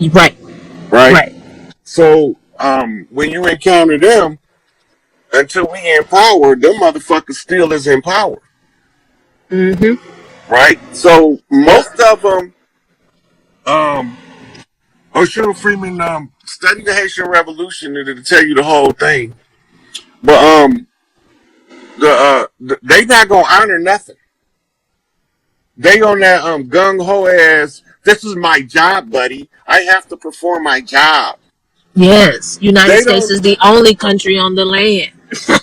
Right. Right? Right. So, when you encounter them, until we in power, them motherfuckers still is in power. Right? So, most of them, O'Shea Freeman, study the Haitian Revolution and it'll tell you the whole thing. But, they not gonna honor nothing. They on that, gung ho ass, this is my job, buddy. I have to perform my job. Yes. United They States don't, is the only country on the land. They so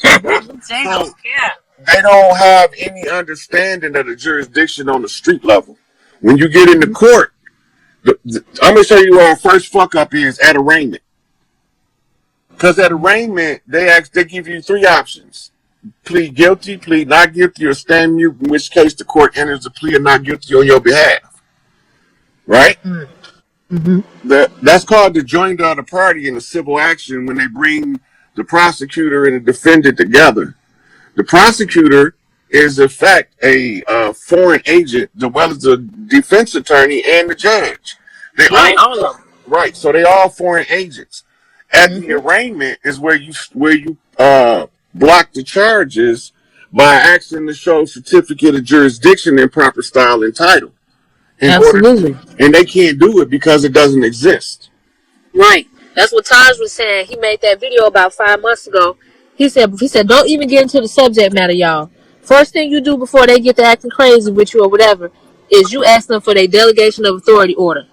don't care. they don't have any understanding of the jurisdiction on the street level. When you get into court, I'm gonna show you where our first fuck up is at arraignment. Because at arraignment, they give you three options: plead guilty, plead not guilty, or stand mute. In which case, the court enters a plea of not guilty on your behalf. Right? That's called the joinder of the party in a civil action when they bring the prosecutor and the defendant together. The prosecutor is, in fact, a foreign agent, as well as the defense attorney and the judge. Right, all of them. Right, so they all foreign agents. At the arraignment is where you block the charges by asking to show certificate of jurisdiction in proper style and title. Absolutely. And they can't do it because it doesn't exist. Right. That's what Taj was saying. He made that video about 5 months ago. He said, don't even get into the subject matter, y'all. First thing you do before they get to acting crazy with you or whatever is you ask them for their delegation of authority order.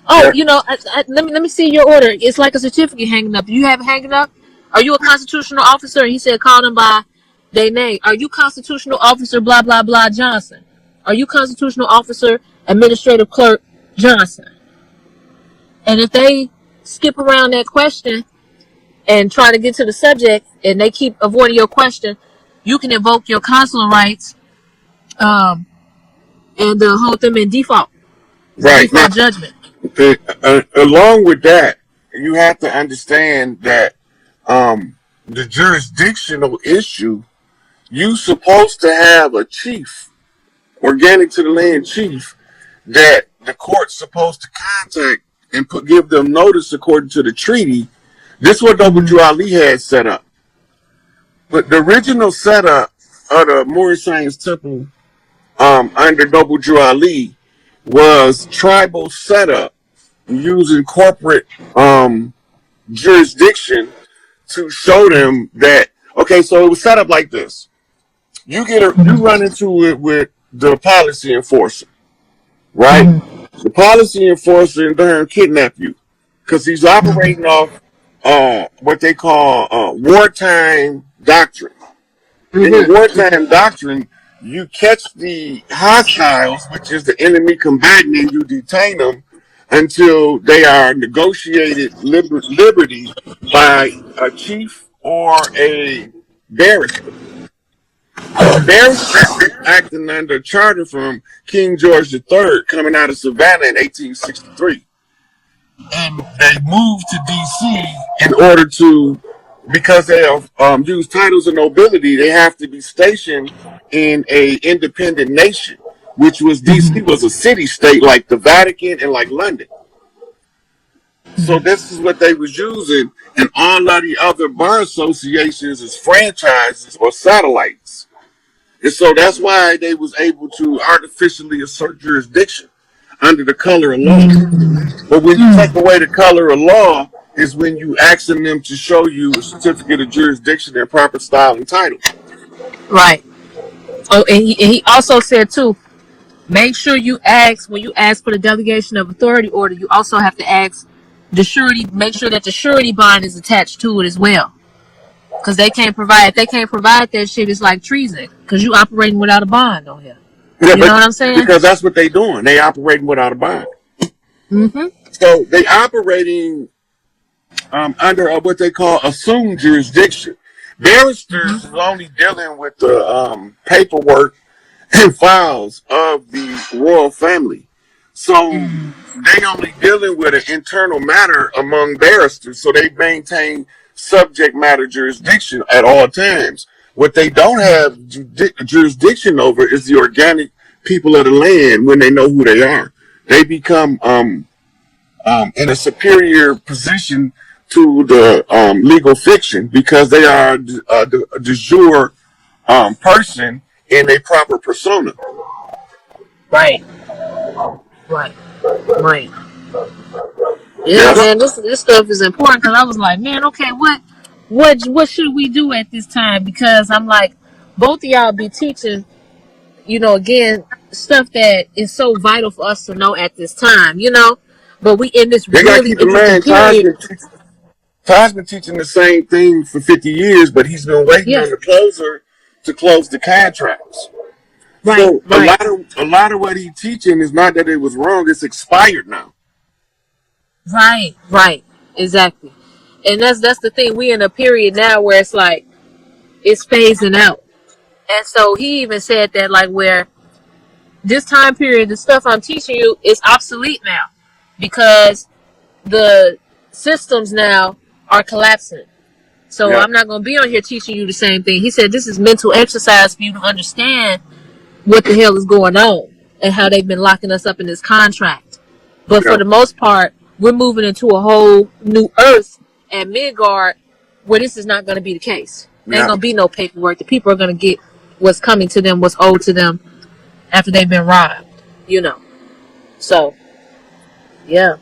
Oh, Yeah. let me see your order. It's like a certificate hanging up. You have it hanging up? Are you a constitutional officer? And he said, call them by their name. Are you constitutional officer blah, blah, blah Johnson? Are you constitutional officer administrative clerk Johnson? And if they skip around that question and try to get to the subject and they keep avoiding your question, you can invoke your consular rights and hold them in default. Right. Default judgment. Along with that, you have to understand that the jurisdictional issue, you supposed to have a chief, organic to the land chief, that the court's supposed to contact and give them notice according to the treaty. This is what W. Ali had set up. But the original setup of the Moorish Science Temple under W. Ali was tribal setup using corporate jurisdiction to show them that, okay, so it was set up like this. You run into it with the policy enforcer, right? The policy enforcer in turn kidnap you because he's operating off what they call wartime doctrine. In the wartime doctrine, you catch the hostiles, which is the enemy combatant, and you detain them until they are negotiated liberty by a chief or a barrister. The barrister acting under a charter from King George III coming out of Savannah in 1863. And they moved to D.C. in order to, because they have used titles of nobility, they have to be stationed in a independent nation, which was D.C. was a city-state like the Vatican and like London. So this is what they was using, and all of the other bar associations as franchises or satellites. And so that's why they was able to artificially assert jurisdiction under the color of law. But when you take away the color of law is when you asking them to show you a certificate of jurisdiction in proper style and title. Right. Oh, and he also said too, make sure you ask, when you ask for the delegation of authority order, you also have to ask the surety, make sure that the surety bond is attached to it as well. Because if they can't provide that shit, it's like treason. Because you operating without a bond on here. Yeah, you know what I'm saying? Because that's what they doing. They operating without a bond. So they operating under what they call assumed jurisdiction. Barristers is only dealing with the paperwork and files of the royal family. So they only dealing with an internal matter among barristers. So they maintain subject matter jurisdiction at all times. What they don't have jurisdiction over is the organic people of the land when they know who they are. They become in a superior position to the legal fiction because they are the de jure person in a proper persona. Right. Right. Right. Yeah, Yes. man. This stuff is important because I was like, man, okay, what should we do at this time? Because I'm like, both of y'all be teaching, again, stuff that is so vital for us to know at this time. But we in this They gotta really keep in interesting mind period. Todd's been teaching the same thing for 50 years, but he's been waiting Yeah. on the closer to close the contracts. Right. So Right. a lot of what he's teaching is not that it was wrong; it's expired now. Right. Right. Exactly. And that's the thing. We in a period now where it's like it's phasing out. And so he even said that like where this time period, the stuff I'm teaching you is obsolete now because the systems now are collapsing. So Yeah, I'm not going to be on here teaching you the same thing. He said this is mental exercise for you to understand what the hell is going on and how they've been locking us up in this contract. But for yeah, the most part, we're moving into a whole new earth at Midgard where this is not going to be the case. There ain't yeah. going to be no paperwork. The people are going to get what's coming to them, what's owed to them after they've been robbed. So, yeah.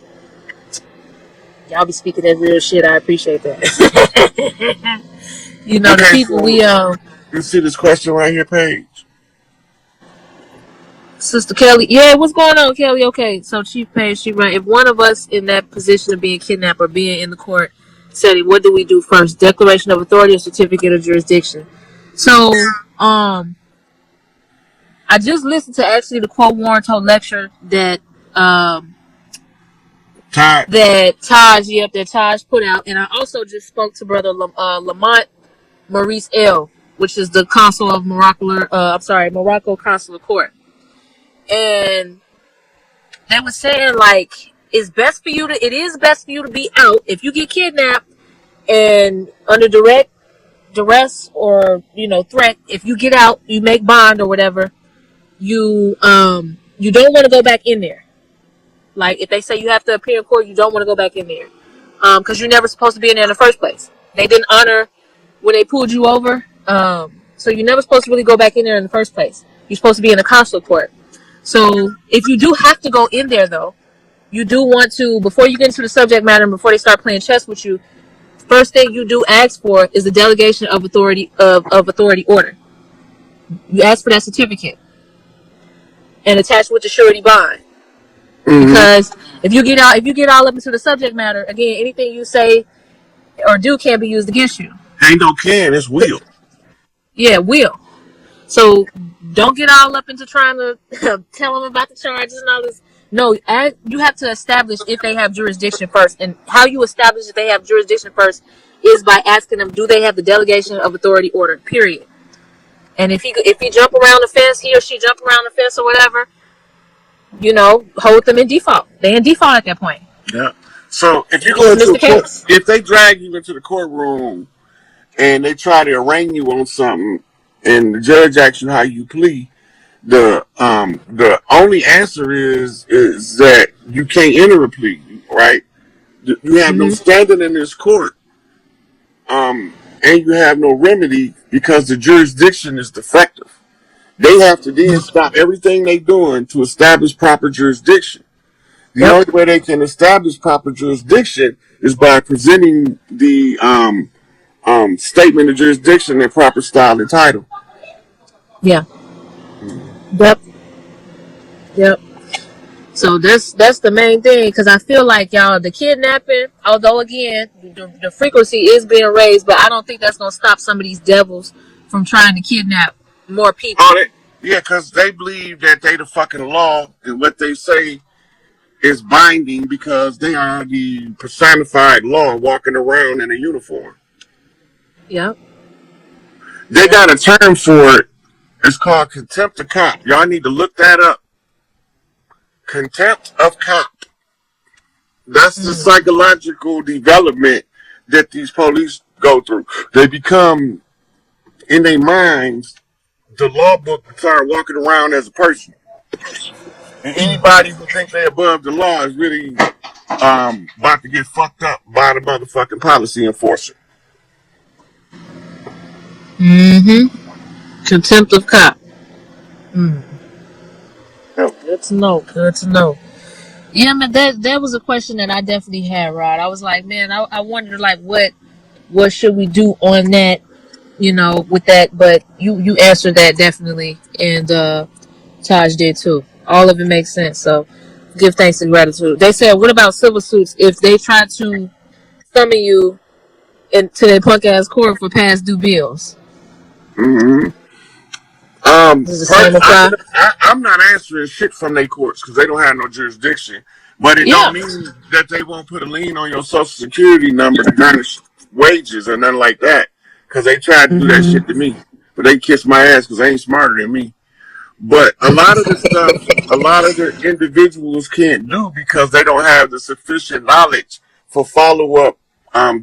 Y'all be speaking that real shit. I appreciate that. The Okay, people so you see this question right here, Paige? Sister Kelly. Yeah, what's going on, Kelly? Okay, so Chief Page, she right. If one of us in that position of being kidnapped or being in the court setting, what do we do first? Declaration of authority or certificate of jurisdiction? So, I just listened to actually the Quo Warranto lecture that Todd. that Taj put out, and I also just spoke to Brother Lamont Maurice L, which is the consul of Morocco Consular Court, and they were saying like it is best for you to be out if you get kidnapped and under duress or threat. If you get out, you make bond or whatever. You don't want to go back in there. Like if they say you have to appear in court, you don't want to go back in there because you're never supposed to be in there in the first place. They didn't honor when they pulled you over, so you're never supposed to really go back in there in the first place. You're supposed to be in a consular court. So if you do have to go in there, though, you do want to, before you get into the subject matter and before they start playing chess with you, first thing you do ask for is the delegation of authority of authority order. You ask for that certificate and attach with the surety bond. Because if you get all up into the subject matter, again, anything you say or do can be used against you. Ain't no can, it's will. Yeah, will. So don't get all up into trying to tell them about the charges and all this. No, you have to establish if they have jurisdiction first. And how you establish if they have jurisdiction first is by asking them, do they have the delegation of authority order, period. And if he jump around the fence, he or she jump around the fence or whatever, hold them in default. They in default at that point. Yeah. So if you go Dismiss into the a court, case. if they drag you into the courtroom and they try to arraign you on something, and the judge asks you how you plead, the only answer is that you can't enter a plea, right? You have no standing in this court, and you have no remedy because the jurisdiction is defective. They have to then stop everything they're doing to establish proper jurisdiction. The Yep. only way they can establish proper jurisdiction is by presenting the statement of jurisdiction in proper style and title. Yeah. Yep. Yep. So that's the main thing, because I feel like y'all, the kidnapping, although again the frequency is being raised, but I don't think that's gonna stop some of these devils from trying to kidnap more people. Oh, yeah, because they believe that they the fucking law and what they say is binding because they are the personified law walking around in a uniform. Yep. They got a term for it. It's called contempt of cop. Y'all need to look that up. Contempt of cop. That's the psychological development that these police go through. They become, in their minds, the law book start walking around as a person. And anybody who thinks they're above the law is really about to get fucked up by the motherfucking policy enforcer. Contempt of cop. Yep. Good to know. Good to know. Yeah, man, that was a question that I definitely had, Rod. I was like, man, I wondered like what should we do on that, with that. But you answered that definitely, and Taj did too. All of it makes sense. So give thanks and gratitude. They said, what about civil suits if they try to summon you into their punk ass court for past due bills? Does the same apply? I'm not answering shit from their courts because they don't have no jurisdiction. But it don't mean that they won't put a lien on your social security number to garnish wages or nothing like that. Because they tried to do that shit to me. But they kissed my ass because they ain't smarter than me. But a lot of the stuff, a lot of the individuals can't do because they don't have the sufficient knowledge for follow-up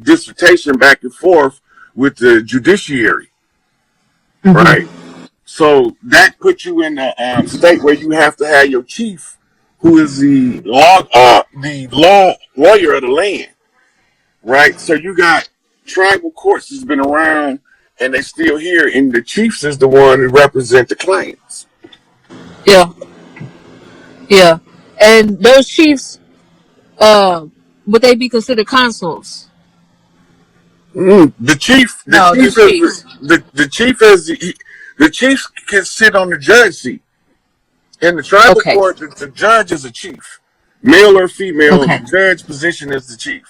dissertation back and forth with the judiciary. Right? So that puts you in a state where you have to have your chief, who is the law lawyer of the land, right? So you got tribal courts that's been around and they still here, and the chiefs is the one who represent the claims. Yeah, yeah, and those chiefs, would they be considered consuls? The chief can sit on the judge seat. In the tribal court, the judge is a chief, male or female. The judge position is the chief.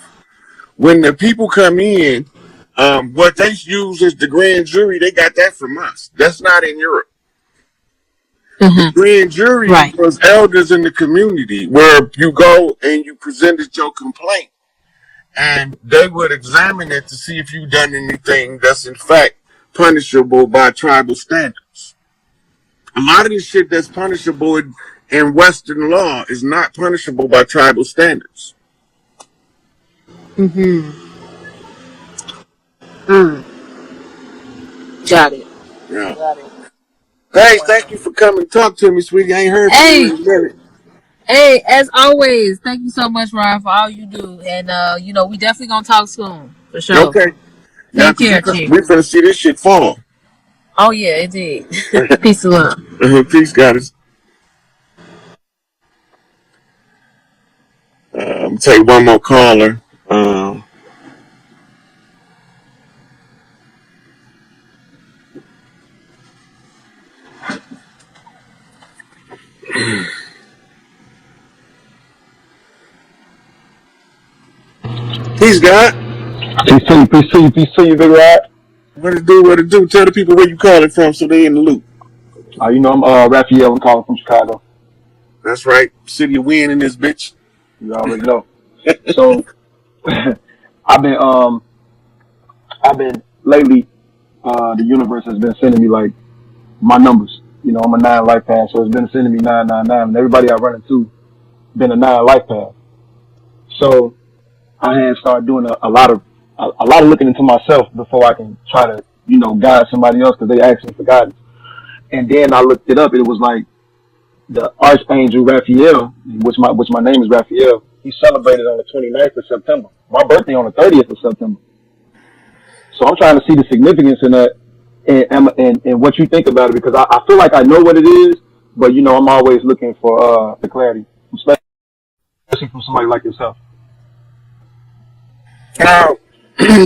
When the people come in, what they use is the grand jury. They got that from us. That's not in Europe. The grand jury was elders in the community where you go and you presented your complaint, and they would examine it to see if you've done anything that's in fact punishable by tribal standards. A lot of this shit that's punishable in Western law is not punishable by tribal standards. Got it. Yeah. Got it. Hey, thank you for coming to talk to me, sweetie. I ain't heard from you in a minute. Hey, as always, thank you so much, Ryan, for all you do. And, we definitely gonna talk soon. For sure. Okay. Take care, Chief. We're finna see this shit fall. Oh, yeah, it did. Peace and love. Peace, guys. I'm gonna take one more caller. Peace, God. Peace to you, Big Rod. What it do? Tell the people where you calling from so they in the loop. I'm Raphael. I'm calling from Chicago. That's right. City of Win in this bitch. You already know. So, I've been lately, the universe has been sending me like my numbers. I'm a 9 life path, so it's been sending me 999, and everybody I run into been a 9 life path. So I had started doing a lot of looking into myself before I can try to guide somebody else because they asked me for guidance. And then I looked it up. It was like the Archangel Raphael, which my name is Raphael. He celebrated on the 29th of September. My birthday on the 30th of September. So I'm trying to see the significance in that and what you think about it, because I feel like I know what it is, but I'm always looking for the clarity, especially from somebody like yourself.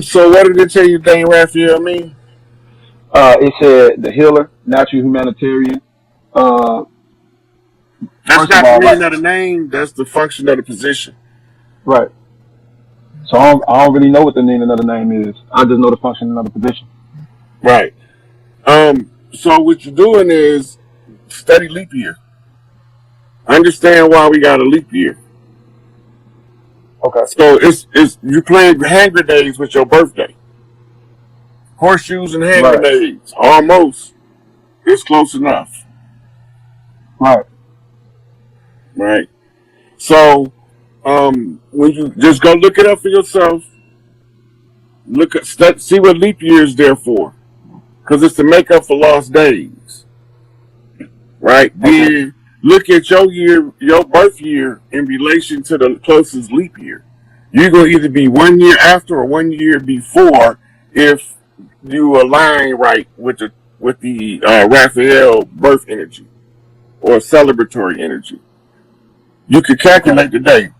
So what did it tell you thing Raphael mean? It said the healer, natural humanitarian. That's not the meaning of the name. That's the function of the position. Right. So I don't really know what the meaning of the name is. I just know the function of the position. Right. So what you're doing is study leap year. Understand why we got a leap year. Okay. So it's you playing hand grenades with your birthday. Horseshoes and hand grenades. Almost. It's close enough. Right. Right. So when you just go look it up for yourself, see what leap year is there for. Because it's to make up for lost days. Right? Okay. look at your birth year in relation to the closest leap year. You're gonna either be 1 year after or 1 year before if you align right with the Raphael birth energy or celebratory energy. You could Okay. calculate the day.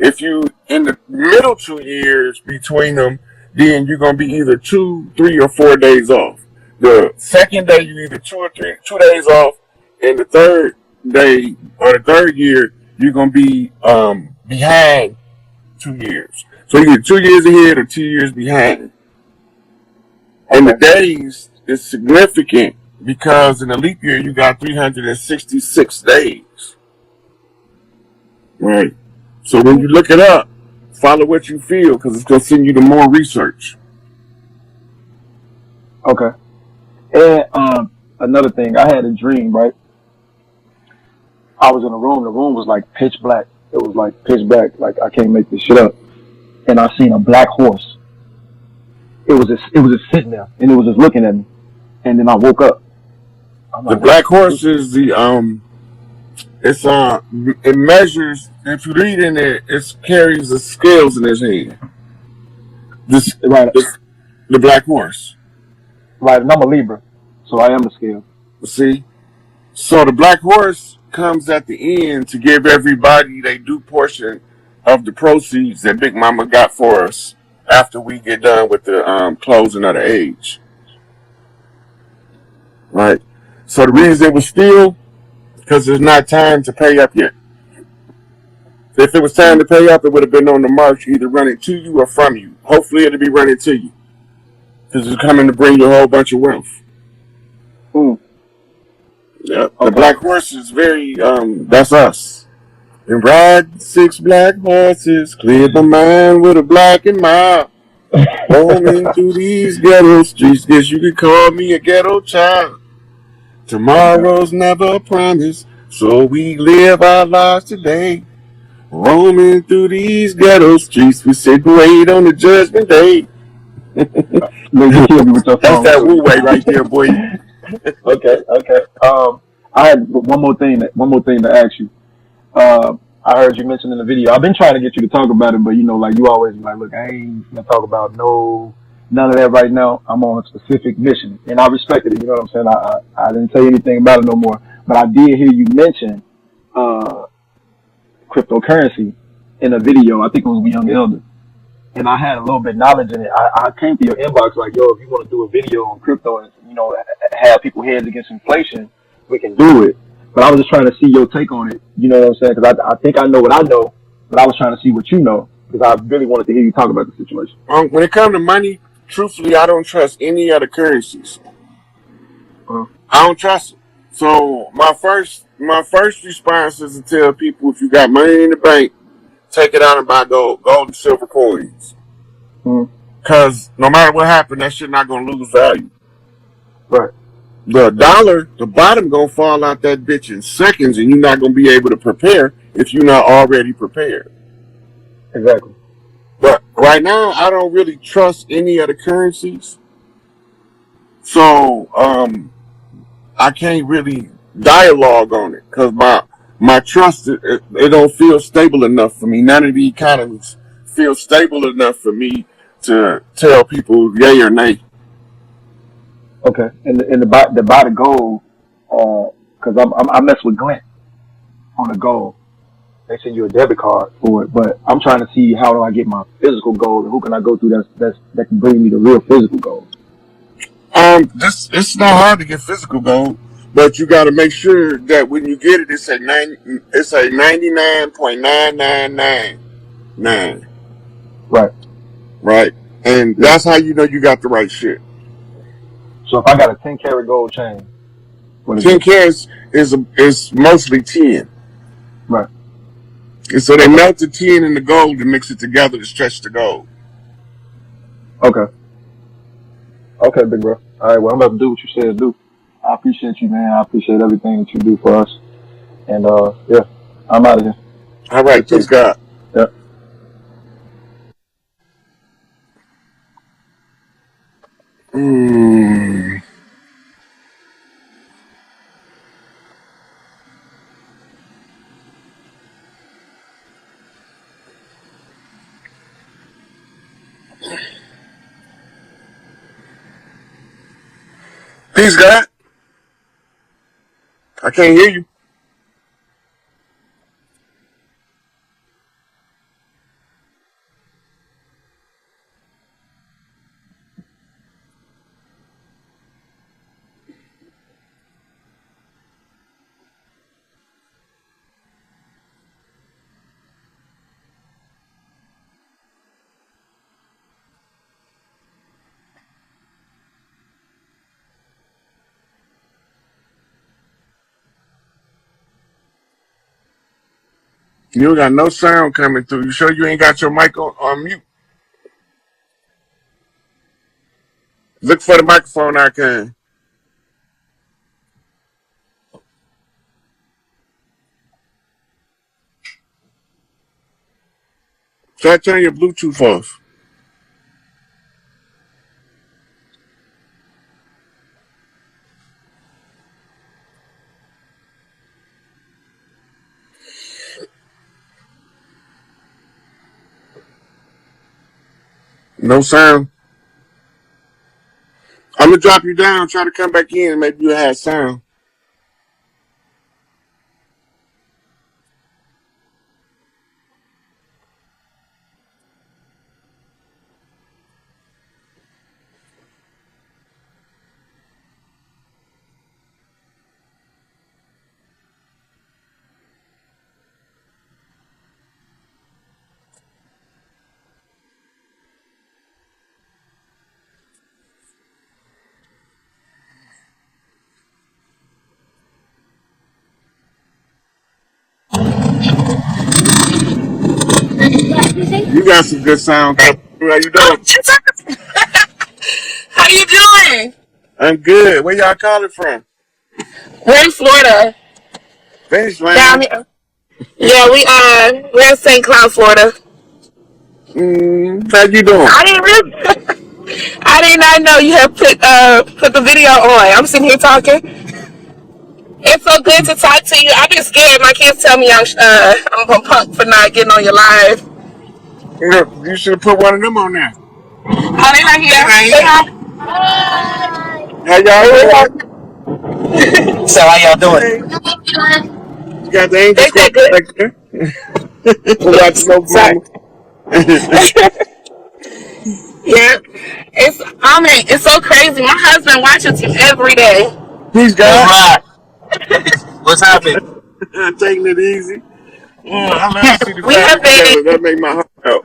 If you in the middle 2 years between them, then you're gonna be either 2, 3, or 4 days off. The second day you either 2 days off, and the third day or the third year you're gonna be behind 2 years. So you get 2 years ahead or 2 years behind. And the Okay. days is significant because in a leap year you got 366 days. Right. So when you look it up, follow what you feel because it's going to send you to more research. Okay. And another thing, I had a dream, right? I was in a room. The room was like pitch black. It was like pitch black. Like I can't make this shit up. And I seen a black horse. It was just sitting there, and it was just looking at me. And then I woke up. I'm The like, what black the fuck is horse is it measures. If you read in it carries the scales in his head. This, this? Right, this the black horse. right. And I'm a Libra, so I am the scale. See, so the black horse comes at the end to give everybody their due portion of the proceeds that Big Mama got for us after we get done with the closing of the age. Right. So the Mm. reason it was still because it's not time to pay up yet. If it was time to pay up, it would have been on the march, either running to you or from you. Hopefully, it'll be running to you because it's coming to bring you a whole bunch of wealth. Mm. Yep. The Okay. black horse is very, that's us. And ride 6 black horses, cleared my mind with a black and mild. Roaming through these ghetto streets, guess you could call me a ghetto child. Okay. Tomorrow's never a promise, so we live our lives today. Roaming through these ghetto streets, we sit and wait on the judgment day. Look, you killed me with your That's song that too. Wu Way right there, boy. Okay. Okay. I had one more thing to ask you. I heard you mention in the video. I've been trying to get you to talk about it, but you know, like you always be like, look, I ain't gonna talk about none of that right now. I'm on a specific mission, and I respected it. You know what I'm saying? I didn't say anything about it no more, but I did hear you mention uh, cryptocurrency in a video. I think it was with Young Elder, and I had a little bit of knowledge in it. I came to your inbox like, yo, if you want to do a video on crypto and you know have people heads against inflation, we can do it. But I was just trying to see your take on it. You know what I'm saying? Because I think I know what I know, but I was trying to see what you know because I really wanted to hear you talk about the situation. When it comes to money, truthfully, I don't trust any other currencies. Uh, I don't trust them. So my first response is to tell people if you got money in the bank, take it out and buy gold and silver coins. mm, Cause no matter what happened, that shit not gonna lose value. right. The dollar, the bottom gonna fall out that bitch in seconds, and you're not gonna be able to prepare if you're not already prepared. Exactly. But right now, I don't really trust any of the currencies, so I can't really dialogue on it because my trust it don't feel stable enough for me. None of the economies feel stable enough for me to tell people yay or nay. Okay. And the buy the gold, because I mess with Glint on the gold. They send you a debit card for it, but I'm trying to see how do I get my physical gold and who can I go through that can bring me the real physical gold. This it's not hard to get physical gold, but you got to make sure that when you get it, it's a 99.9999, Right. right? And Yeah. that's how you know you got the right shit. So if I got a 10 karat gold chain, what is 10 it? carats is mostly 10. Right. And so they Okay. melt the tin and the gold and mix it together to stretch the gold. Okay. Okay, big bro. All right. Well, I'm about to do what you said do. I appreciate you, man. I appreciate everything that you do for us. And yeah, I'm out of here. All Stay right, peace, safe. God. Yeah. Mm. Peace, God. I can't hear you. You got no sound coming through. You sure you ain't got your mic on mute? Look for the microphone icon. Try to turn your Bluetooth off. No sound. I'm gonna drop you down. Try to come back in. Maybe you'll have sound. You got some good sound coming through. How you doing? How you doing? I'm good. Where y'all calling from? We're in Florida. Finish Down line. here. Yeah, we're in St. Cloud, Florida. How you doing? I didn't I did not know you had put the video on. I'm sitting here talking. It's so good to talk to you. I've been scared. My kids tell me I'm a punk for not getting on your live. You should have put one of them on there. Oh, they not here. Say hi. How y'all doing? So how y'all doing? Hey, you got the angel They squad said good. back there. Watching over Sorry. mama. Yeah. It's so crazy. My husband watches you every day. Peace, That's God. right. What's happening? Taking it easy. I love to see the We have family been. together. That make my heart out.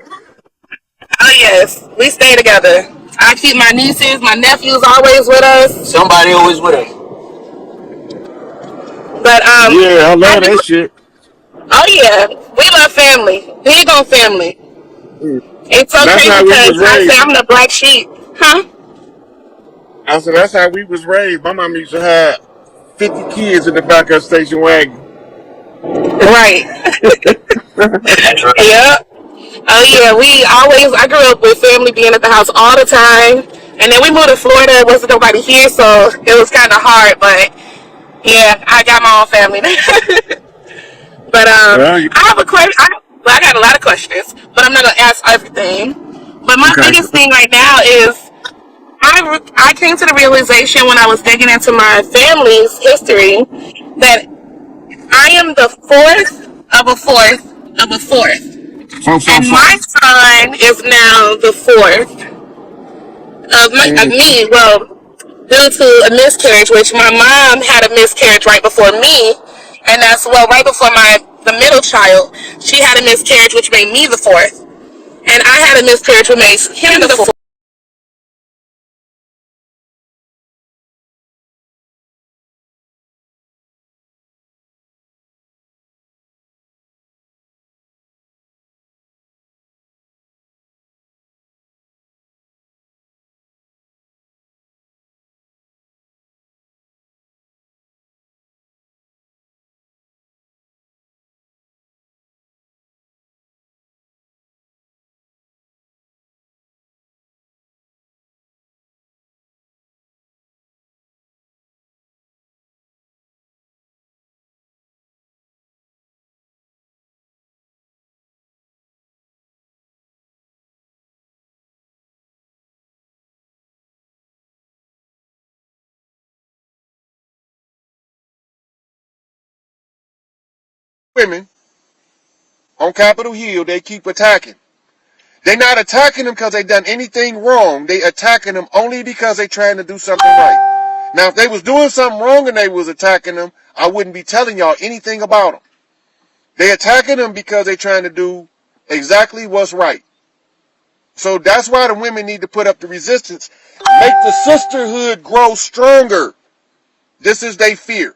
Oh yes, we stay together. I keep my nieces, my nephews always with us. Somebody always with us. But Yeah, I I love do. that shit. Oh yeah, we love family. Big on family. It's so That's crazy how we because was I say raised. I'm the black sheep, huh? I said that's how we was raised. My mom used to have 50 kids in the back of a station wagon. Right. That's right. Yep. Oh yeah, we always. I grew up with family being at the house all the time, and then we moved to Florida. There wasn't nobody here, so it was kind of hard. But yeah, I got my own family. But Well, yeah. I have a question. I got a lot of questions, but I'm not gonna ask everything. But my Okay. biggest thing right now is I came to the realization when I was digging into my family's history that I am the fourth of a fourth of a fourth, Four, four, and four. my son is now the fourth of Mm. me. Well, due to a miscarriage, which my mom had a miscarriage right before me, and that's well right before the middle child. She had a miscarriage, which made me the fourth, and I had a miscarriage, which made him the fourth. women on Capitol Hill, they keep attacking. They're not attacking them because they done anything wrong. They attacking them only because they trying to do something right. Now, if they was doing something wrong and they was attacking them, I wouldn't be telling y'all anything about them. They attacking them because they trying to do exactly what's right. So that's why the women need to put up the resistance. Make the sisterhood grow stronger. This is their fear.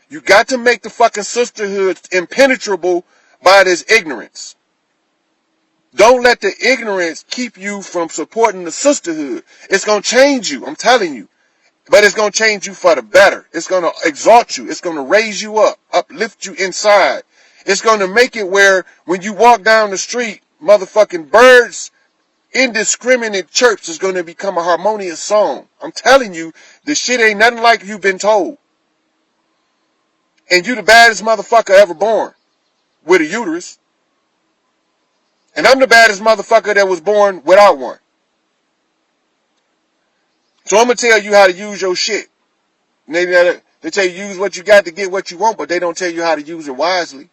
You got to make the fucking sisterhood impenetrable by this ignorance. Don't let the ignorance keep you from supporting the sisterhood. It's going to change you, I'm telling you. But it's going to change you for the better. It's going to exalt you. It's going to raise you up, uplift you inside. It's going to make it where when you walk down the street, motherfucking birds, indiscriminate chirps is going to become a harmonious song. I'm telling you, this shit ain't nothing like you've been told. And you the baddest motherfucker ever born with a uterus. And I'm the baddest motherfucker that was born without one. So I'm going to tell you how to use your shit. They tell you use what you got to get what you want, but they don't tell you how to use it wisely.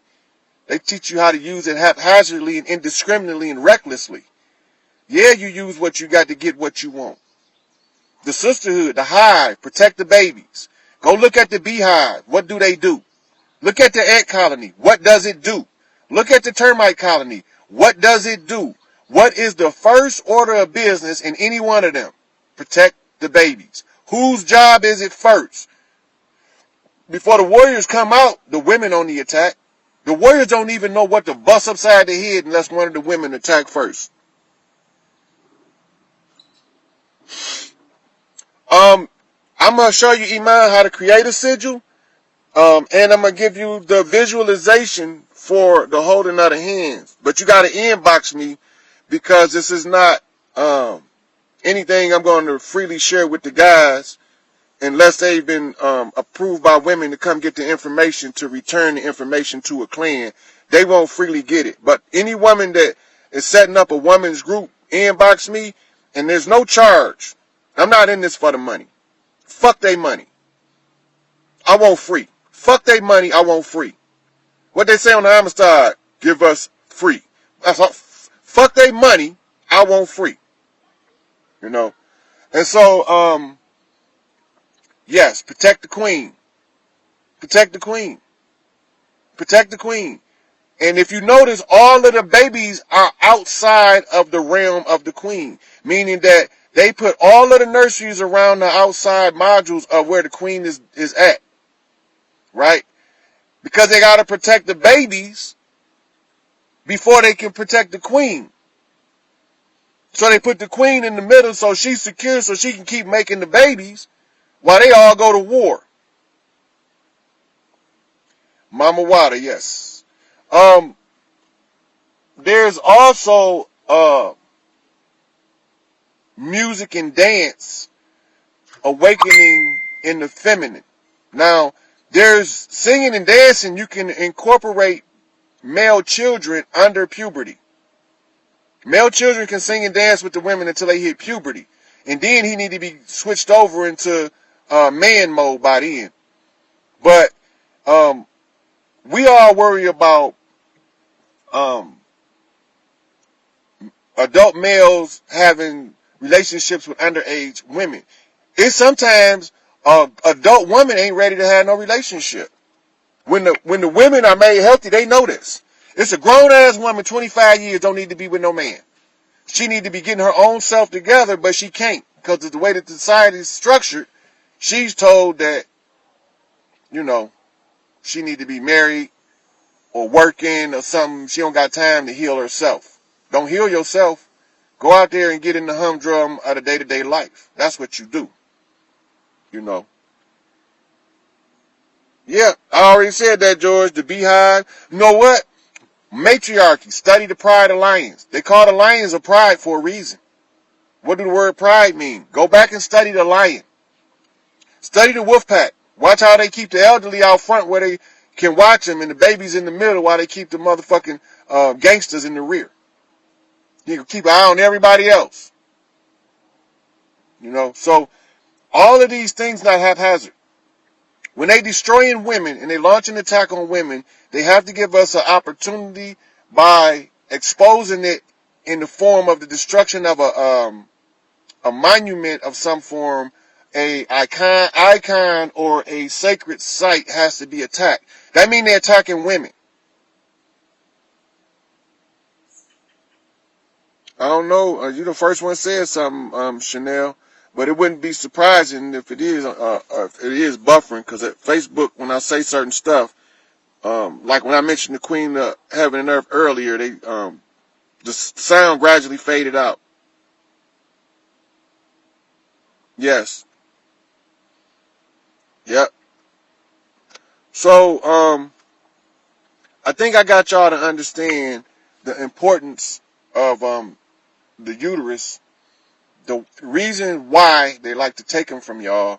They teach you how to use it haphazardly and indiscriminately and recklessly. Yeah, you use what you got to get what you want. The sisterhood, the hive, protect the babies. Go look at the beehive. What do they do? Look at the ant colony. What does it do? Look at the termite colony. What does it do? What is the first order of business in any one of them? Protect the babies. Whose job is it first? Before the warriors come out, the women on the attack. The warriors don't even know what to bust upside the head unless one of the women attack first. I'm going to show you, Iman, how to create a sigil. And I'm going to give you the visualization for the holding of the hands. But you got to inbox me because this is not anything I'm going to freely share with the guys unless they've been approved by women to come get the information to return the information to a clan. They won't freely get it. But any woman that is setting up a woman's group, inbox me, and there's no charge. I'm not in this for the money. Fuck they money. I want free. Fuck they money, I want free. What they say on the Amistad, give us free. That's all. Fuck they money, I want free. You know? And so, yes, protect the queen. Protect the queen. Protect the queen. And if you notice, all of the babies are outside of the realm of the queen. Meaning that they put all of the nurseries around the outside modules of where the queen is at. Right? Because they got to protect the babies before they can protect the queen. So they put the queen in the middle so she's secure so she can keep making the babies while they all go to war. Mama Wada, yes. There's also music and dance awakening in the feminine. Now, there's singing and dancing. You can incorporate male children under puberty. Male children can sing and dance with the women until they hit puberty. And then he need to be switched over into man mode by then. But we all worry about adult males having relationships with underage women. It's sometimes adult women ain't ready to have no relationship. When the women are made healthy, they know this. It's a grown ass woman, 25 years, don't need to be with no man. She need to be getting her own self together, but she can't because of the way that the society is structured. She's told that, you know, she need to be married or working or something. She don't got time to heal herself. Don't heal yourself. Go out there and get in the humdrum of the day-to-day life. That's what you do. You know. Yeah, I already said that, George. The beehive. You know what? Matriarchy. Study the pride of lions. They call the lions a pride for a reason. What do the word pride mean? Go back and study the lion. Study the wolf pack. Watch how they keep the elderly out front where they can watch them and the babies in the middle while they keep the motherfucking gangsters in the rear. You can keep an eye on everybody else. You know, so all of these things not haphazard. When they destroying women and they launch an attack on women, they have to give us an opportunity by exposing it in the form of the destruction of a monument of some form, a icon or a sacred site has to be attacked. That means they're attacking women. I don't know. You the first one said something, Chanel, but it wouldn't be surprising if it is buffering, because at Facebook, when I say certain stuff, like when I mentioned the Queen of Heaven and Earth earlier, the sound gradually faded out. Yes. Yep. So, I think I got y'all to understand the importance of the uterus, the reason why they like to take them from y'all,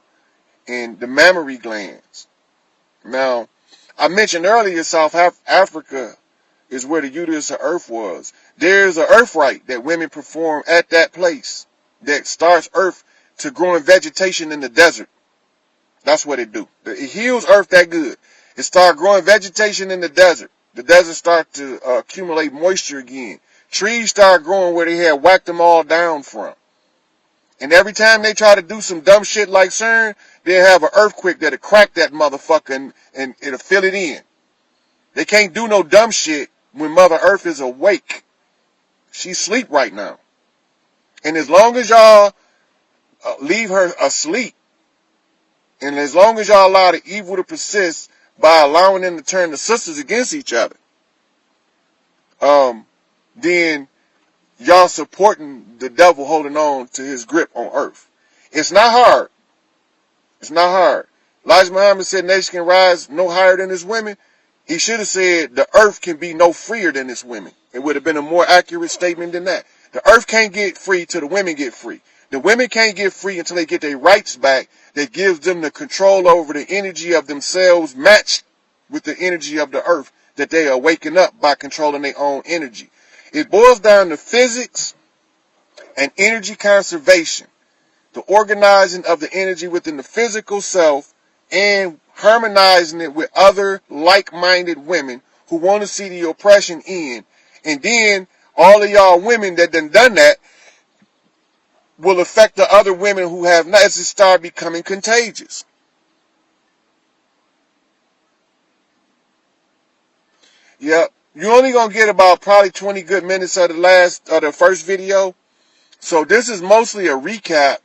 and the mammary glands. Now, I mentioned earlier South Africa is where the uterus of Earth was. There's an earth rite that women perform at that place that starts Earth to growing vegetation in the desert. That's what it do. It heals Earth that good. It starts growing vegetation in the desert. The desert starts to accumulate moisture again. Trees start growing where they had whacked them all down from. And every time they try to do some dumb shit like CERN, they'll have an earthquake that'll crack that motherfucker and it'll fill it in. They can't do no dumb shit when Mother Earth is awake. She's asleep right now. And as long as y'all leave her asleep, and as long as y'all allow the evil to persist by allowing them to turn the sisters against each other, then y'all supporting the devil holding on to his grip on Earth. It's not hard. It's not hard. Elijah Muhammad said nation can rise no higher than its women. He should have said the earth can be no freer than its women. It would have been a more accurate statement than that. The earth can't get free till the women get free. The women can't get free until they get their rights back that gives them the control over the energy of themselves matched with the energy of the earth that they are waking up by controlling their own energy. It boils down to physics and energy conservation, the organizing of the energy within the physical self and harmonizing it with other like-minded women who want to see the oppression end. And then all of y'all women that done that will affect the other women who have not, as it start becoming contagious. Yep. You're only going to get about probably 20 good minutes of the first video. So this is mostly a recap.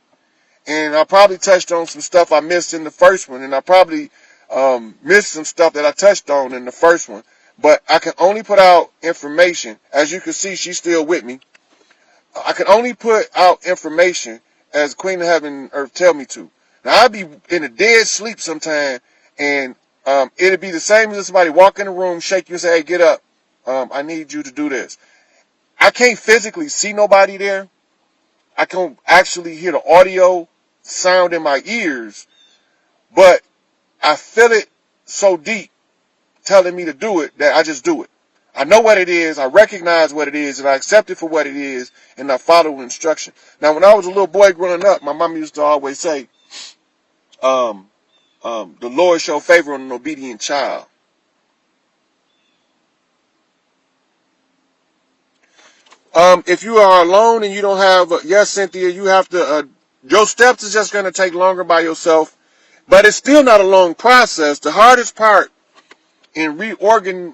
And I probably touched on some stuff I missed in the first one. And I probably missed some stuff that I touched on in the first one. But I can only put out information. As you can see, she's still with me. I can only put out information as Queen of Heaven and Earth tell me to. Now, I'll be in a dead sleep sometime. And it'll be the same as if somebody walk in the room, shake you and say, hey, get up. I need you to do this. I can't physically see nobody there. I can actually hear the audio sound in my ears, but I feel it so deep telling me to do it that I just do it. I know what it is, I recognize what it is, and I accept it for what it is, and I follow instruction. Now, when I was a little boy growing up, my mom used to always say, the Lord show favor on an obedient child. If you are alone and you don't have, yes, Cynthia, you have to, your steps is just going to take longer by yourself, but it's still not a long process. The hardest part in reorienting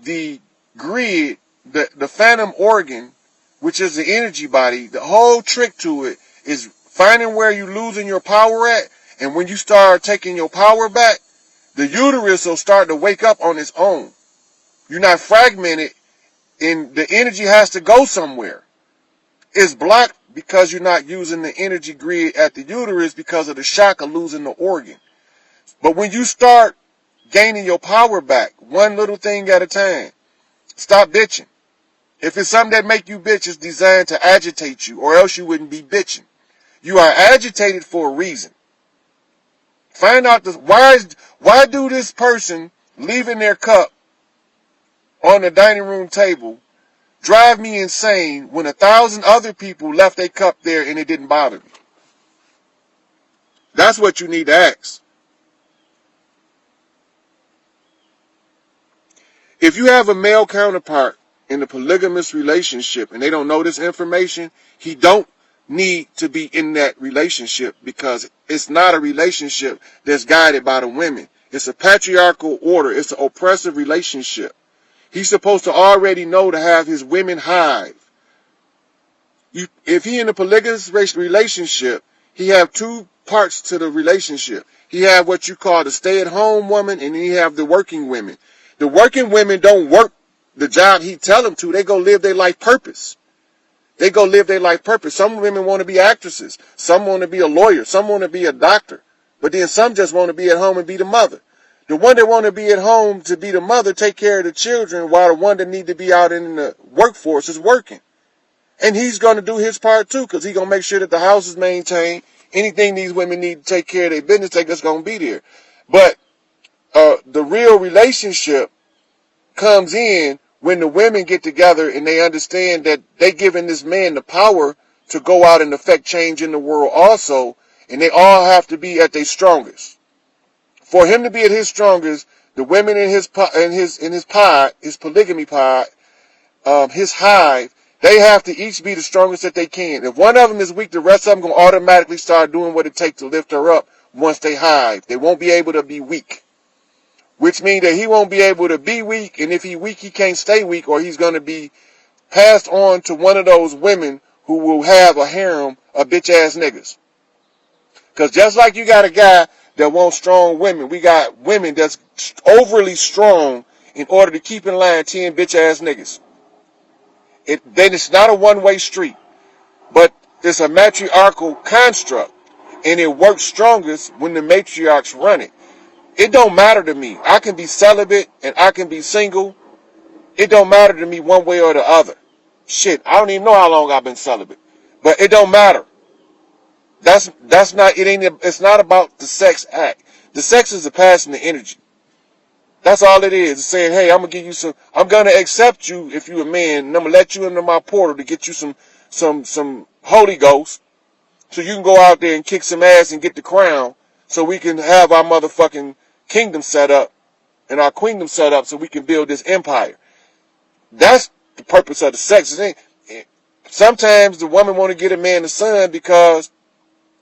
the grid, the phantom organ, which is the energy body, the whole trick to it is finding where you're losing your power at, and when you start taking your power back, the uterus will start to wake up on its own. You're not fragmented, and the energy has to go somewhere. It's blocked because you're not using the energy grid at the uterus because of the shock of losing the organ. But when you start gaining your power back, one little thing at a time, stop bitching. If it's something that make you bitch, it's designed to agitate you, or else you wouldn't be bitching. You are agitated for a reason. Find out why do this person leaving their cup on the dining room table drive me insane when 1,000 other people left their cup there and it didn't bother me? That's what you need to ask. If you have a male counterpart in a polygamous relationship and they don't know this information, he don't need to be in that relationship, because it's not a relationship that's guided by the women. It's a patriarchal order. It's an oppressive relationship. He's supposed to already know to have his women hive. If he in a polygamous relationship, he have two parts to the relationship. He have what you call the stay-at-home woman, and then he have the working women. The working women don't work the job he tell them to. They go live their life purpose. They go live their life purpose. Some women want to be actresses. Some want to be a lawyer. Some want to be a doctor. But then some just want to be at home and be the mother. The one that want to be at home to be the mother, take care of the children, while the one that need to be out in the workforce is working. And he's going to do his part too, because he's going to make sure that the house is maintained. Anything these women need to take care of their business, that's going to be there. But the real relationship comes in when the women get together and they understand that they giving this man the power to go out and affect change in the world also, and they all have to be at their strongest. For him to be at his strongest, the women in his pod, his polygamy pod, his hive, they have to each be the strongest that they can. If one of them is weak, the rest of them going to automatically start doing what it takes to lift her up once they hive. They won't be able to be weak. Which means that he won't be able to be weak, and if he's weak, he can't stay weak, or he's going to be passed on to one of those women who will have a harem of bitch-ass niggas. Because just like you got a guy that wants strong women, we got women that's overly strong in order to keep in line 10 bitch-ass niggas. Then it's not a one-way street, but it's a matriarchal construct, and it works strongest when the matriarchs run it. It don't matter to me. I can be celibate and I can be single. It don't matter to me one way or the other. Shit, I don't even know how long I've been celibate, but it don't matter. It's not about the sex act. The sex is the passion, the energy. That's all it is. It's saying, hey, I'm gonna accept you if you're a man, and I'm gonna let you into my portal to get you some Holy Ghost, so you can go out there and kick some ass and get the crown, so we can have our motherfucking kingdom set up and our queendom set up, so we can build this empire. That's the purpose of the sex. Sometimes the woman want to get a man the son because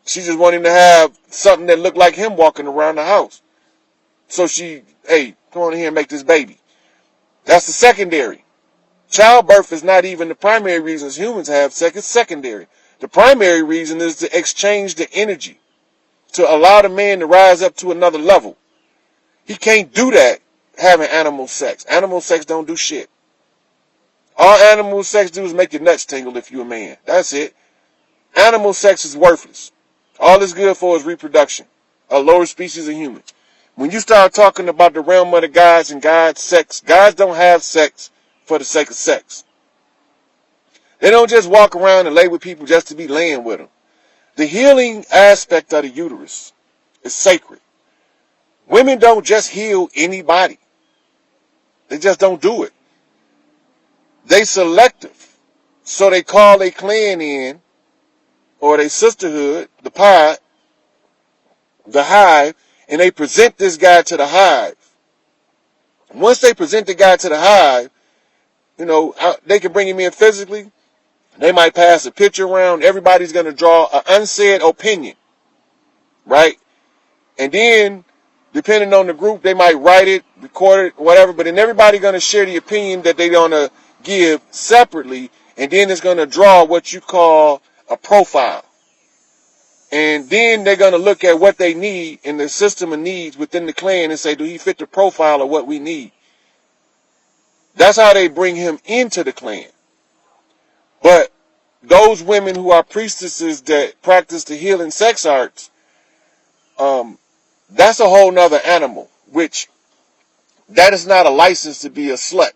she just want him to have something that look like him walking around the house. So hey, come on in here and make this baby. That's the secondary. Childbirth is not even the primary reason humans have sex. It's secondary. The primary reason is to exchange the energy, to allow the man to rise up to another level. He can't do that having animal sex. Animal sex don't do shit. All animal sex do is make your nuts tingle if you're a man. That's it. Animal sex is worthless. All it's good for is reproduction. A lower species of human. When you start talking about the realm of the gods and God's sex, gods don't have sex for the sake of sex. They don't just walk around and lay with people just to be laying with them. The healing aspect of the uterus is sacred. Women don't just heal anybody. They just don't do it. They selective. So they call a clan in, or their sisterhood, the pod, the hive, and they present this guy to the hive. Once they present the guy to the hive, they can bring him in physically. They might pass a picture around. Everybody's going to draw an unsaid opinion, right? And then, depending on the group, they might write it, record it, whatever. But then everybody's going to share the opinion that they're going to give separately. And then it's going to draw what you call a profile. And then they're going to look at what they need in the system of needs within the clan and say, do he fit the profile of what we need? That's how they bring him into the clan. But those women who are priestesses that practice the healing sex arts, that's a whole nother animal, which that is not a license to be a slut.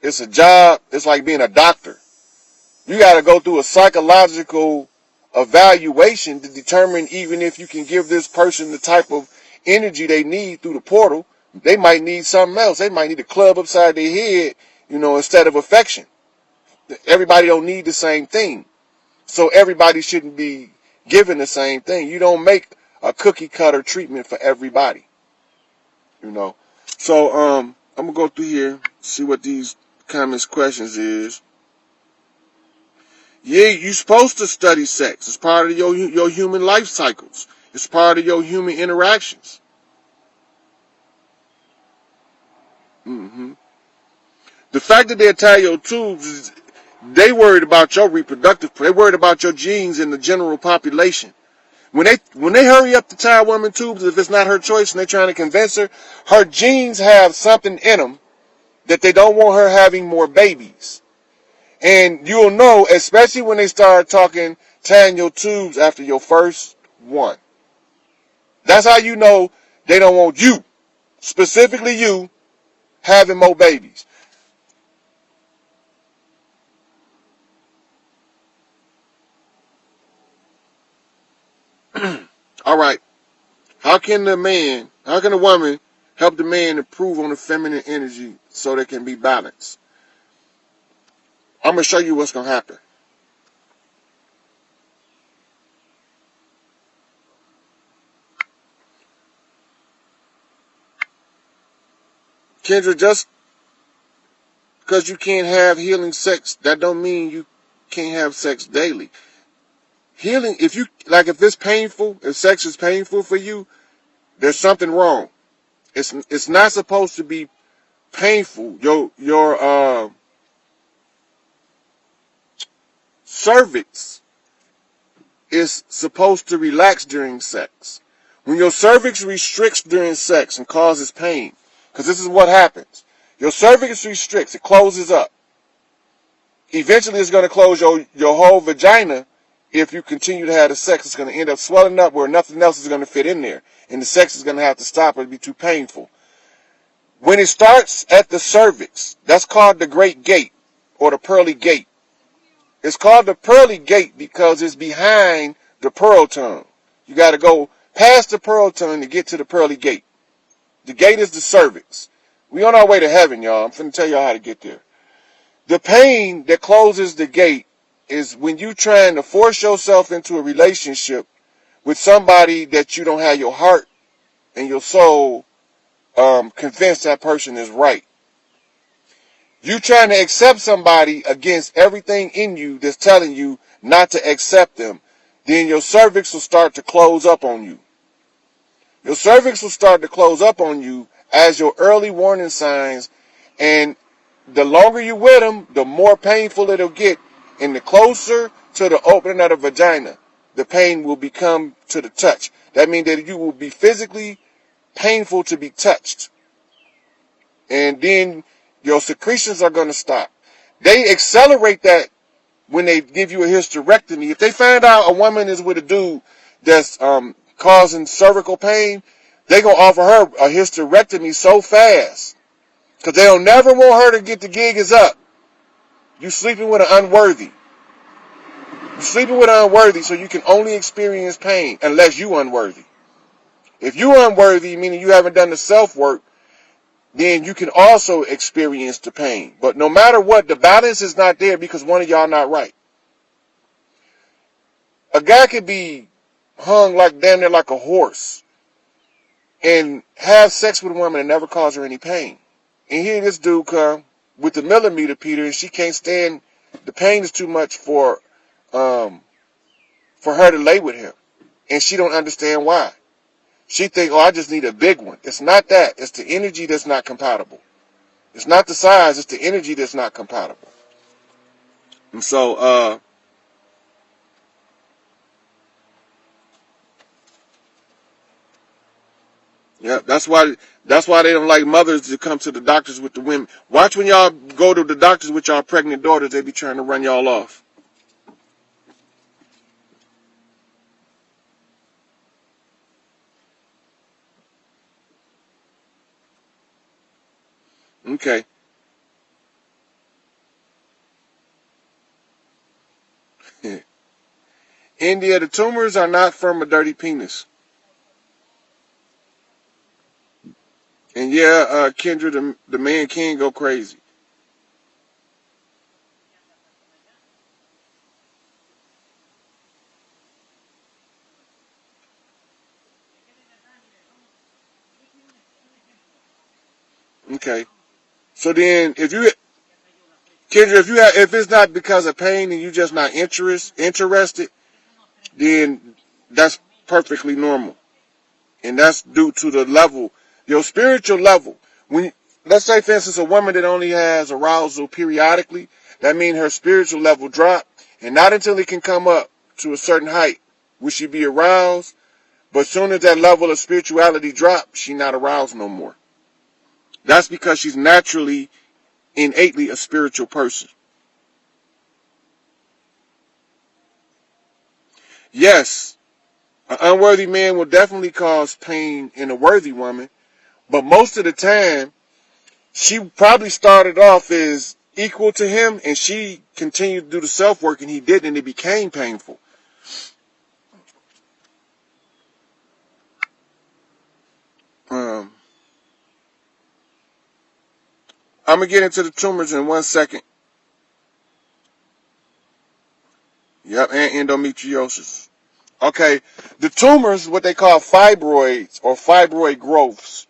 It's a job. It's like being a doctor. You got to go through a psychological evaluation to determine even if you can give this person the type of energy they need through the portal. They might need something else. They might need a club upside their head, instead of affection. Everybody don't need the same thing. So everybody shouldn't be given the same thing. You don't make a cookie cutter treatment for everybody, you know. So I'm gonna go through here, see what these comments, questions is. Yeah, you're supposed to study sex. It's part of your human life cycles. It's part of your human interactions. hmm The fact that they tie your tubes is they worried about your reproductive. They worried about your genes in the general population. When they hurry up to tie a woman tubes, if it's not her choice and they're trying to convince her, her genes have something in them that they don't want her having more babies. And you'll know, especially when they start talking tying your tubes after your first one. That's how you know they don't want you, specifically you, having more babies. All right. How can a woman help the man improve on the feminine energy so they can be balanced? I'm going to show you what's going to happen. Kendra, just because you can't have healing sex, that don't mean you can't have sex daily. Healing, if it's painful, if sex is painful for you, there's something wrong. It's not supposed to be painful. Your cervix is supposed to relax during sex. When your cervix restricts during sex and causes pain, because this is what happens. Your cervix restricts, it closes up. Eventually it's going to close your whole vagina. If you continue to have the sex, it's going to end up swelling up where nothing else is going to fit in there. And the sex is going to have to stop or it'll be too painful. When it starts at the cervix, that's called the Great Gate or the Pearly Gate. It's called the Pearly Gate because it's behind the pearl tongue. You got to go past the pearl tongue to get to the Pearly Gate. The gate is the cervix. We on our way to heaven, y'all. I'm finna tell y'all how to get there. The pain that closes the gate is when you trying to force yourself into a relationship with somebody that you don't have your heart and your soul convinced that person is right. You trying to accept somebody against everything in you that's telling you not to accept them. Then your cervix will start to close up on you. Your cervix will start to close up on you as your early warning signs, and the longer you with them, the more painful it'll get, and the closer to the opening of the vagina, the pain will become to the touch. That means that you will be physically painful to be touched. And then your secretions are going to stop. They accelerate that when they give you a hysterectomy. If they find out a woman is with a dude that's causing cervical pain, they're going to offer her a hysterectomy so fast. Because they'll never want her to get the gig is up. You sleeping with an unworthy. You sleeping with an unworthy, so you can only experience pain unless you unworthy. If you unworthy, meaning you haven't done the self-work, then you can also experience the pain. But no matter what, the balance is not there because one of y'all not right. A guy could be hung like damn near like a horse and have sex with a woman and never cause her any pain. And here this dude come with the millimeter Peter, and she can't stand, the pain is too much for her to lay with him. And she don't understand why. She think, oh, I just need a big one. It's not that. It's the energy that's not compatible. It's not the size, it's the energy that's not compatible. And so, yeah, that's why they don't like mothers to come to the doctors with the women. Watch when y'all go to the doctors with y'all pregnant daughters, they be trying to run y'all off. Okay. India, the tumors are not from a dirty penis. And yeah, Kendra, the man can go crazy. Okay. So then, if you, Kendra, if it's not because of pain and you just not interested, then that's perfectly normal, and that's due to the level, your spiritual level. When, let's say, for instance, a woman that only has arousal periodically, that means her spiritual level drop, and not until it can come up to a certain height will she be aroused. But as soon as that level of spirituality drops, she not aroused no more. That's because she's naturally, innately a spiritual person. Yes, an unworthy man will definitely cause pain in a worthy woman, but most of the time, she probably started off as equal to him, and she continued to do the self-work, and he didn't, and it became painful. I'm going to get into the tumors in 1 second. Yep, and endometriosis. Okay, the tumors, what they call fibroids or fibroid growths.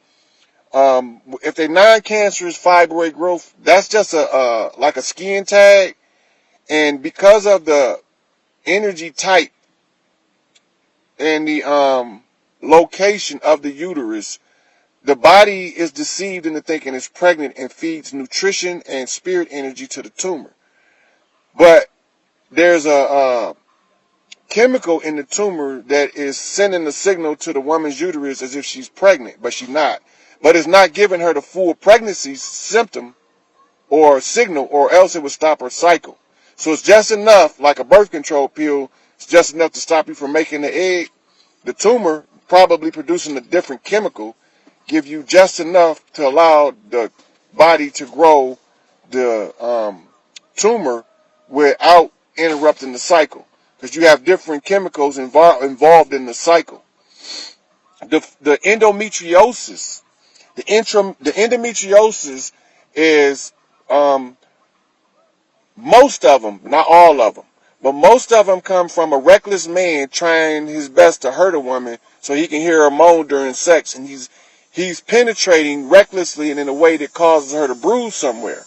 If they're non-cancerous fibroid growth, that's just like a skin tag, and because of the energy type and the location of the uterus, the body is deceived into thinking it's pregnant and feeds nutrition and spirit energy to the tumor. But there's a chemical in the tumor that is sending a signal to the woman's uterus as if she's pregnant, but she's not. But it's not giving her the full pregnancy symptom or signal, or else it would stop her cycle. So it's just enough, like a birth control pill, it's just enough to stop you from making the egg. The tumor, probably producing a different chemical, give you just enough to allow the body to grow the tumor without interrupting the cycle. Because you have different chemicals involved in the cycle. The endometriosis, the endometriosis is most of them, not all of them, but most of them come from a reckless man trying his best to hurt a woman so he can hear her moan during sex, and he's penetrating recklessly and in a way that causes her to bruise somewhere.